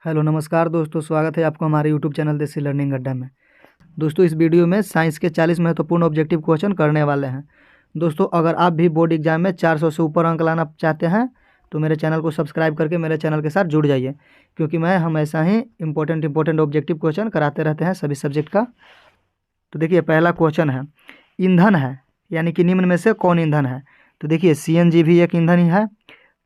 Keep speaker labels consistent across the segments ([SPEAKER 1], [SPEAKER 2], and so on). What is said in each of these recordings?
[SPEAKER 1] Hello नमस्कार दोस्तों, स्वागत है आपको हमारे यूट्यूब चैनल देसी लर्निंग अड्डा में। दोस्तों, इस वीडियो में साइंस के 40 महत्वपूर्ण ऑब्जेक्टिव क्वेश्चन करने वाले हैं। दोस्तों, अगर आप भी बोर्ड एग्जाम में 400 से ऊपर अंक लाना चाहते हैं तो मेरे चैनल को सब्सक्राइब करके मेरे चैनल के साथ जुड़ जाइए, क्योंकि मैं हमेशा ही इंपॉर्टेंट ऑब्जेक्टिव क्वेश्चन कराते रहते हैं सभी सब्जेक्ट का। तो देखिए, पहला क्वेश्चन है, ईंधन है यानी कि निम्न में से कौन ईंधन है। तो देखिए, CNG भी एक ईंधन ही है,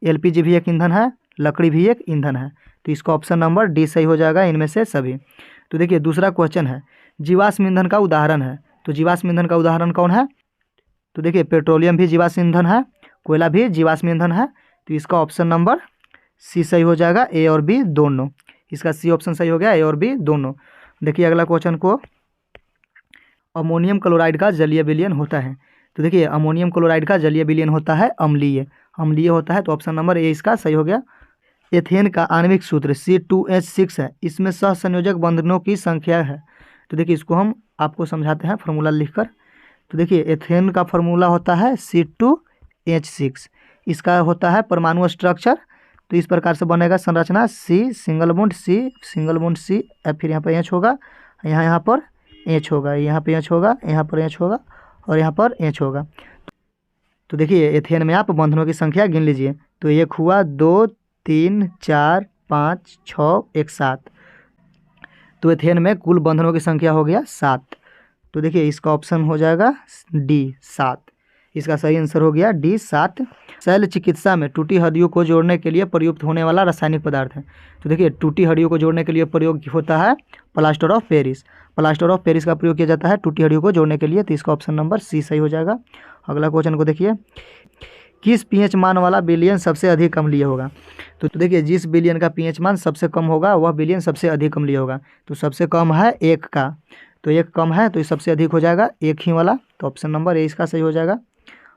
[SPEAKER 1] LPG भी एक ईंधन है, लकड़ी भी एक ईंधन है। तो इसका ऑप्शन नंबर डी सही हो जाएगा, इनमें से सभी। तो देखिए, दूसरा क्वेश्चन है, जीवाश्म ईंधन का उदाहरण है। तो जीवाश्म ईंधन का उदाहरण कौन है। तो देखिए, पेट्रोलियम भी जीवाश्म ईंधन है, कोयला भी जीवाश्म ईंधन है। तो इसका ऑप्शन नंबर सी सही हो जाएगा, ए और बी दोनों। इसका सी ऑप्शन सही हो गया, ए और बी दोनों। देखिए अगला क्वेश्चन को, अमोनियम क्लोराइड का जलीय विलयन होता है। तो देखिए, अमोनियम क्लोराइड का जलीय विलयन होता है अम्लीय, अम्लीय होता है। तो ऑप्शन नंबर ए इसका सही हो गया। एथेन का आणविक सूत्र C2H6 है, इसमें सहसंयोजक बंधनों की संख्या है। तो देखिए, इसको हम आपको समझाते हैं फार्मूला लिखकर। तो देखिए, एथेन का फार्मूला होता है C2H6, इसका होता है परमाणु स्ट्रक्चर। तो इस प्रकार से बनेगा संरचना, C सिंगल बॉन्ड C, फिर यहाँ पर H होगा, यहाँ पर H होगा, यहाँ पे H होगा, यहाँ पर H होगा और यहाँ पर H होगा। तो देखिए, एथेन में आप बंधनों की संख्या गिन लीजिए। तो एक हुआ, 2, 3, 4, 5, 6, 1, 7। तो एथेन में कुल बंधनों की संख्या हो गया 7। तो देखिए, इसका ऑप्शन हो जाएगा डी 7। इसका सही आंसर हो गया डी 7। शल्य चिकित्सा में टूटी हड्डियों को जोड़ने के लिए प्रयुक्त होने वाला रासायनिक पदार्थ है। तो देखिए, टूटी हड्डियों को जोड़ने के लिए प्रयोग होता है plaster of Paris. Plaster of Paris का प्रयोग किया जाता है टूटी हड्डियों को जोड़ने के लिए। तो इसका ऑप्शन नंबर सी सही हो जाएगा। अगला क्वेश्चन को देखिए, किस pH मान वाला विलयन सबसे अधिक अम्लीय होगा। तो देखिए, जिस विलयन का pH मान सबसे कम होगा वह विलयन सबसे अधिक अम्लीय होगा। तो सबसे कम है 1 का, तो 1 कम है, तो ये सबसे अधिक हो जाएगा 1 ही वाला। तो ऑप्शन नंबर ए इसका सही हो जाएगा।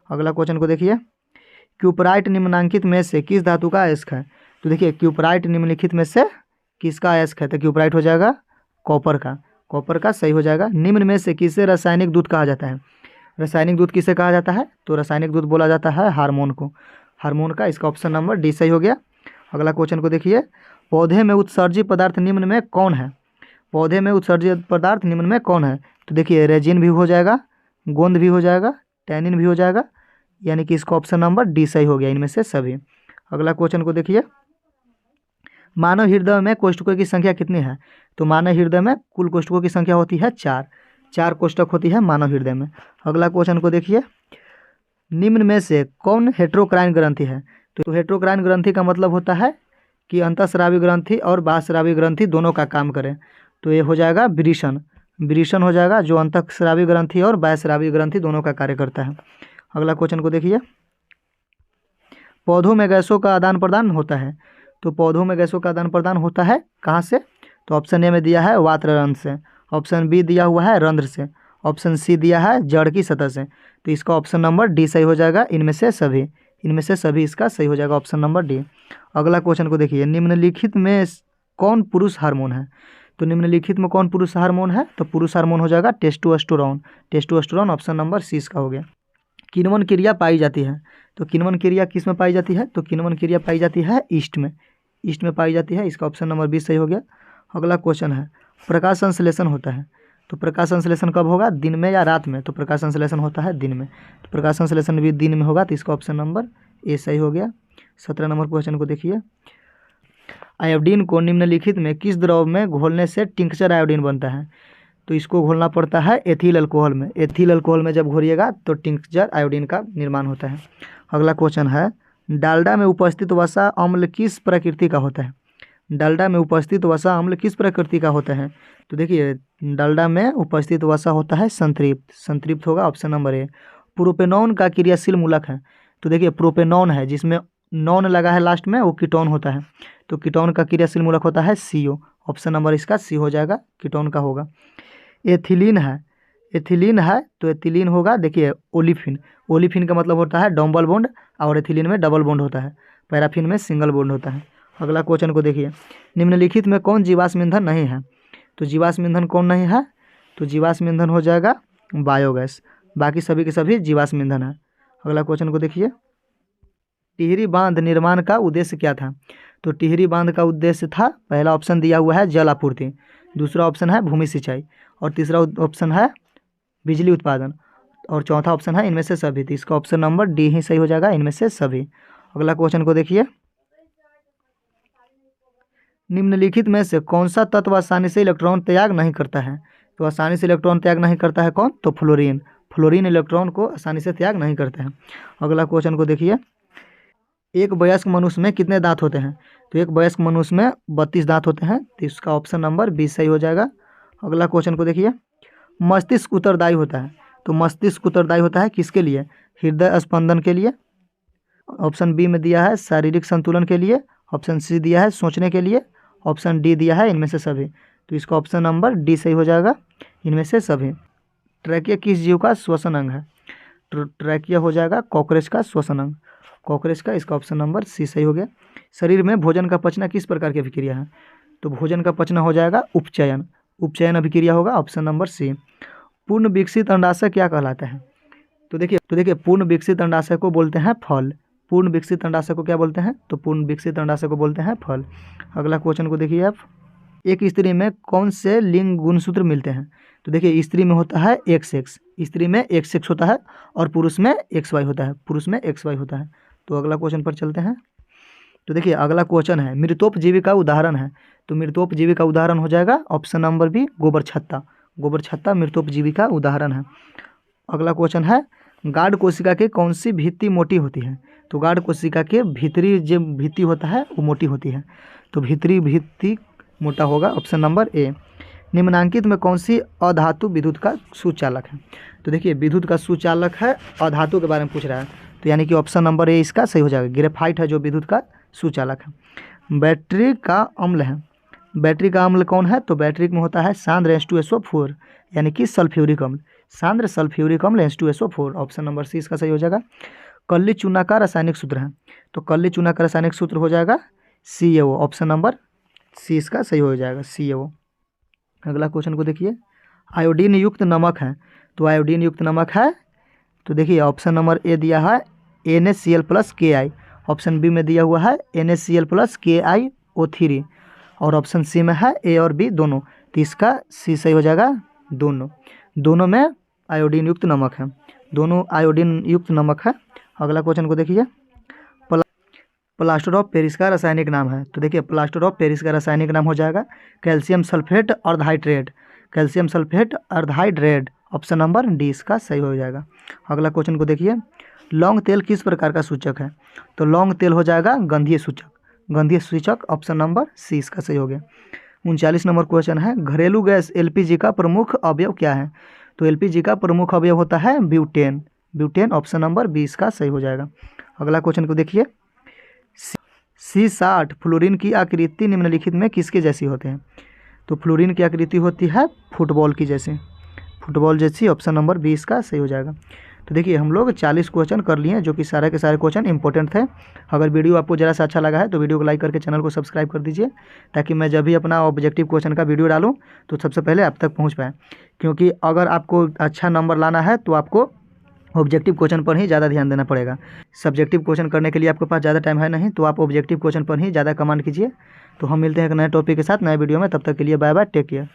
[SPEAKER 1] अगला क्वेश्चन को देखिए, क्यूपराइट निम्नलिखित में से किस धातु का अयस्क है। तो देखिए, क्यूपराइट निम्नलिखित में से किसका अयस्क है। तो क्यूपराइट हो जाएगा कॉपर का, कॉपर का सही हो जाएगा। निम्न में से किसे रासायनिक दूध कहा जाता है। रासायनिक दूध किसे कहा जाता है। तो रासायनिक दूध बोला जाता है हार्मोन को, हार्मोन का। इसका ऑप्शन नंबर डी सही हो गया। अगला क्वेश्चन को देखिए, पौधे में उत्सर्जित पदार्थ निम्न में कौन है। पौधे में उत्सर्जित पदार्थ निम्न में कौन है। तो देखिए, रेजिन भी हो जाएगा, गोंद भी हो जाएगा, टैनिन भी हो जाएगा, यानी कि इसका ऑप्शन नंबर डी सही हो गया, इनमें से सभी। अगला क्वेश्चन को देखिए, मानव हृदय में कोष्ठकों की संख्या कितनी है। तो मानव हृदय में कुल कोष्ठकों की संख्या होती है 4 कोष्ठक होती है मानव हृदय में। अगला क्वेश्चन को देखिए, निम्न में से कौन हेट्रोक्राइन ग्रंथि है। तो हेट्रोक्राइन ग्रंथि का मतलब होता है कि अंतःस्रावी ग्रंथि और बाह्यस्रावी ग्रंथि दोनों का काम करें। तो ये हो जाएगा विरिशन हो जाएगा, जो अंतःस्रावी ग्रंथि और बाह्यस्रावी ग्रंथि दोनों का कार्य करता है। अगला क्वेश्चन को देखिए, पौधों में गैसों का आदान प्रदान होता है। तो पौधों में गैसों का आदान प्रदान होता है कहाँ से। तो ऑप्शन ए में दिया है वातरंध्र से, ऑप्शन बी दिया हुआ है रंध्र से, ऑप्शन सी दिया है जड़ की सतह से। तो इसका ऑप्शन नंबर डी सही हो जाएगा, इनमें से सभी इसका सही हो जाएगा, ऑप्शन नंबर डी। अगला क्वेश्चन को देखिए, निम्नलिखित में कौन पुरुष हार्मोन है। तो निम्नलिखित में कौन पुरुष हार्मोन है। तो पुरुष हार्मोन हो जाएगा टेस्टोस्टेरोन, ऑप्शन नंबर सी इसका हो गया। किण्वन क्रिया पाई जाती है। तो किण्वन क्रिया किस में पाई जाती है। तो किण्वन क्रिया पाई जाती है ईस्ट में पाई जाती है। इसका ऑप्शन नंबर बी सही हो गया। अगला क्वेश्चन है, प्रकाश संश्लेषण होता है। तो प्रकाश संश्लेषण कब होगा, दिन में या रात में। तो प्रकाश संश्लेषण होता है दिन में, तो प्रकाश संश्लेषण भी दिन में होगा। तो इसका ऑप्शन नंबर ए सही हो गया। 17 नंबर क्वेश्चन को देखिए, आयोडीन को निम्नलिखित में किस द्रव में घोलने से टिंक्चर आयोडीन बनता है। तो इसको घोलना पड़ता है एथिल अल्कोहल में। एथिल अल्कोहल में जब घोलिएगा तो टिंक्चर आयोडीन का निर्माण होता है। अगला क्वेश्चन है, डालडा में उपस्थित वसा अम्ल किस प्रकृति का होता है। डालडा में उपस्थित वसा अम्ल किस प्रकृति का होता है। तो देखिए, डालडा में उपस्थित वसा होता है संतृप्त होगा, ऑप्शन नंबर ए। प्रोपेनॉन का क्रियाशील मूलक है। तो देखिए, प्रोपेनॉन है जिसमें नॉन लगा है लास्ट में, वो कीटोन होता है। तो कीटोन का क्रियाशील मूलक होता है CO, ऑप्शन नंबर इसका सी हो जाएगा, कीटोन का होगा। एथिलीन है तो एथिलीन होगा, देखिए ओलिफिन का मतलब होता है डबल बॉन्ड, और एथिलीन में डबल बॉन्ड होता है, पैराफिन में सिंगल बॉन्ड होता है। अगला क्वेश्चन को देखिए, निम्नलिखित में कौन जीवाश्म ईंधन नहीं है। तो जीवाश्म ईंधन कौन नहीं है। तो जीवाश्म ईंधन हो जाएगा बायोगैस, बाकी सभी के सभी जीवाश्म ईंधन है। अगला क्वेश्चन को देखिए, टिहरी बांध निर्माण का उद्देश्य क्या था। तो टिहरी बांध का उद्देश्य था, पहला ऑप्शन दिया हुआ है जल आपूर्ति, दूसरा ऑप्शन है भूमि सिंचाई, और तीसरा ऑप्शन है बिजली उत्पादन, और चौथा ऑप्शन है इनमें से सभी। तो इसका ऑप्शन नंबर डी ही सही हो जाएगा, इनमें से सभी। अगला क्वेश्चन को देखिए, निम्नलिखित में से कौन सा तत्व आसानी से इलेक्ट्रॉन त्याग नहीं करता है? तो आसानी से इलेक्ट्रॉन त्याग नहीं करता है कौन? तो फ्लोरीन। फ्लोरीन इलेक्ट्रॉन को आसानी से त्याग नहीं करते हैं। अगला क्वेश्चन को देखिए, एक वयस्क मनुष्य में कितने दांत होते हैं? तो एक वयस्क मनुष्य में 32 दांत होते हैं। तो इसका ऑप्शन नंबर 20 सही हो जाएगा। अगला क्वेश्चन को देखिए, मस्तिष्क उत्तरदायी होता है। तो मस्तिष्क उत्तरदायी होता है किसके लिए? हृदय स्पंदन के लिए। ऑप्शन बी में दिया है शारीरिक संतुलन के लिए, ऑप्शन सी दिया है सोचने के लिए, ऑप्शन डी दिया है इनमें से सभी। तो इसका ऑप्शन नंबर डी सही हो जाएगा, इनमें से सभी। ट्रैकिया किस जीव का श्वसन अंग है? ट्रैकिया हो जाएगा कॉकरोच का श्वसन अंग, कॉकरोच का। इसका ऑप्शन नंबर सी सही हो गया। शरीर में भोजन का पचना किस प्रकार की अभिक्रिया है? तो भोजन का पचना हो जाएगा उपचयन, उपचयन अभिक्रिया होगा, ऑप्शन नंबर सी। पूर्ण विकसित अंडाशय क्या कहलाता है? तो देखिए पूर्ण विकसित अंडाशय को बोलते हैं फल। पूर्ण विकसित अंडाशय को क्या बोलते हैं? तो पूर्ण विकसित अंडाशय को बोलते हैं फल। अगला क्वेश्चन को देखिए आप, एक स्त्री में कौन से लिंग गुणसूत्र मिलते हैं? तो देखिए स्त्री में होता है XX, स्त्री में XX होता है, और पुरुष में XY होता है, पुरुष में XY होता है। तो अगला क्वेश्चन पर चलते हैं। तो देखिए अगला क्वेश्चन है, मृतोपजीवी का उदाहरण है। तो मृतोपजीवी का उदाहरण हो जाएगा ऑप्शन नंबर बी गोबर छत्ता। गोबर छत्ता मृतोपजीवी का उदाहरण है। अगला क्वेश्चन है, गाढ़ कोशिका की कौन सी भित्ति मोटी होती है? तो गाढ़ कोशिका के भीतरी जो भित्ति होता है वो मोटी होती है, तो भीतरी भित्ति मोटा होगा, ऑप्शन नंबर ए। निम्नांकित में कौन सी अधातु विद्युत का सुचालक है? तो देखिए विद्युत का सुचालक है, अधातु के बारे में पूछ रहा है, तो यानी कि ऑप्शन नंबर ए इसका सही हो जाएगा। ग्रेफाइट है जो विद्युत का सुचालक है। बैटरी का अम्ल है, बैटरी का अम्ल कौन है? तो बैटरी में होता है सांद्र H2SO4, यानी कि सल्फ्यूरिक अम्ल, सांद्र सल्फ्यूरिक अम्ल H2SO4, ऑप्शन नंबर सी इसका सही हो जाएगा। कल्ली चूना का रासायनिक सूत्र है, तो कल्ली चूना का रासायनिक सूत्र हो जाएगा CaO, ऑप्शन नंबर सी इसका सही हो जाएगा, CaO। अगला क्वेश्चन को देखिए, आयोडीन युक्त नमक है। तो आयोडीन युक्त नमक है, तो देखिए ऑप्शन नंबर ए दिया है NaCl+Ki, ऑप्शन बी में दिया हुआ है NaCl+KiO3, और ऑप्शन सी में है ए और बी दोनों। तो इसका सी सही हो जाएगा, दोनों में आयोडीन युक्त नमक है, दोनों आयोडीन युक्त नमक है। अगला क्वेश्चन को देखिए, प्लास्टर ऑफ पेरिस का रासायनिक नाम है। तो देखिए प्लास्टर ऑफ पेरिस का रासायनिक नाम हो जाएगा कैल्शियम सल्फेट अर्धहाइड्रेट, कैल्शियम सल्फेट अर्धहाइड्रेट, ऑप्शन नंबर डी इसका सही हो जाएगा। अगला क्वेश्चन को देखिए, लौंग तेल किस प्रकार का सूचक है? तो लौंग तेल हो जाएगा गंधीय सूचक, गंधीय सूचक, ऑप्शन नंबर सी इसका सही हो गया। 39 नंबर क्वेश्चन है, घरेलू गैस LPG का प्रमुख अवयव क्या है? तो LPG का प्रमुख अवयव होता है butane, butane, option number B इसका सही हो जाएगा। अगला क्वेश्चन को देखिए, C60 फ्लोरीन की आकृति निम्नलिखित में किसके जैसी होते हैं? तो फ्लोरीन की आकृति होती है फुटबॉल की जैसी, फुटबॉल जैसी, ऑप्शन नंबर बी इसका सही हो जाएगा। तो देखिए हम लोग 40 क्वेश्चन कर लिए, जो कि सारे के सारे क्वेश्चन इंपॉर्टेंट थे। अगर वीडियो आपको ज़रा सा अच्छा लगा है तो वीडियो को लाइक करके चैनल को सब्सक्राइब कर दीजिए, ताकि मैं जब भी अपना ऑब्जेक्टिव क्वेश्चन का वीडियो डालूं तो सबसे पहले आप तक पहुंच पाए। क्योंकि अगर आपको अच्छा नंबर लाना है तो आपको ऑब्जेक्टिव क्वेश्चन पर ही ज़्यादा ध्यान देना पड़ेगा। सब्जेक्टिव क्वेश्चन करने के लिए आपके पास ज़्यादा टाइम है नहीं, तो आप ऑब्जेक्टिव क्वेश्चन पर ही ज़्यादा कमांड कीजिए। तो हम मिलते हैं एक नए टॉपिक के साथ नए वीडियो में, तब तक के लिए बाय बाय, टेक केयर।